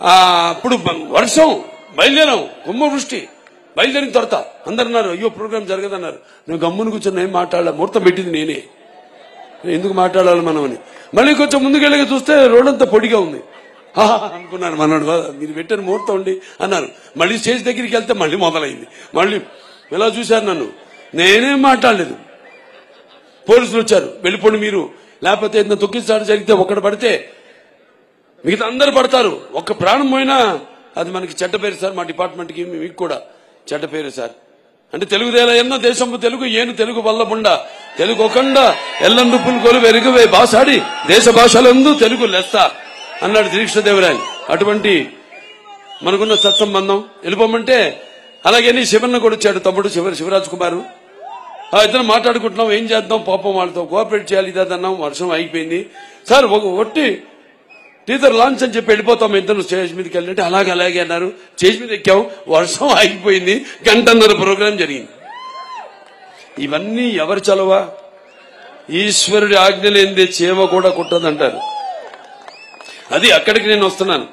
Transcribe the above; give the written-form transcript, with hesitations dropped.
అప్పుడు వర్షం బయలుదేరాం, కుంభవృష్టి బయలుదేరిన తర్వాత అందరు అన్నారు అయ్యో ప్రోగ్రామ్ జరగదన్నారు. నేను గమ్మును కూర్చొని ఏం మాట్లాడాల, ముహూర్తం పెట్టింది నేనే, ఎందుకు మాట్లాడాలి మనం అని. మళ్ళీ కొంచెం ముందుకెళ్ళి చూస్తే రోడ్డంతా పొడిగా ఉంది. అనుకున్నాను మనోడు మీరు పెట్టిన ముహూర్తం ఉండి అన్నారు. మళ్ళీ స్టేజ్ దగ్గరికి వెళ్తే మళ్ళీ మొదలైంది. మళ్ళీ ఇలా చూశారు నన్ను, నేనేం మాట్లాడలేదు. పోలీసులు వచ్చారు, వెళ్ళిపోండి మీరు, లేకపోతే ఏదైనా తొక్కిసాడు జరిగితే ఒక్కడు పడితే మిగతా అందరు పడతారు, ఒక్క ప్రాణం పోయినా అది మనకి చెడ్డ పేరు సార్, మా డిపార్ట్మెంట్కి మీకు కూడా చెడ్డ పేరు సార్. అంటే తెలుగుదేలా ఎన్నో దేశంపు తెలుగు ఏను తెలుగు వల్లబుండ తెలుగు ఒకండ ఎల్లందుపులు కొలు వెరుగువే భాషాడి దేశ భాషలందు తెలుగు లెస్స అన్నాడు శ్రీకృష్ణదేవరాయలు. అటువంటి మనకున్న సత్సంబంధం. వెళ్ళిపోమంటే అలాగే శివన్న కూడా వచ్చాడు, తమ్ముడు శివరాజ్ కుమార్. ఇద్దరు మాట్లాడుకుంటున్నాం, ఏం చేద్దాం పాపం వాళ్ళతో కోఆపరేట్ చేయాలి ఇదన్నాం. వర్షం అయిపోయింది సార్, ఒట్టి టీజర్ లాంచ్ అని చెప్పి వెళ్ళిపోతాం ఇద్దరు స్టేజ్ మీదకి వెళ్ళినట్టు. అలాగే అన్నారు. స్టేజ్ మీద ఎక్కాం, వర్షం ఆగిపోయింది, గంటన్నర ప్రోగ్రాం జరిగింది. ఇవన్నీ ఎవరు చలవా? ఈశ్వరుడి ఆజ్ఞ లేనిదే చేమ కూడా కుట్టదంటారు. అది అక్కడికి నేను వస్తున్నాను.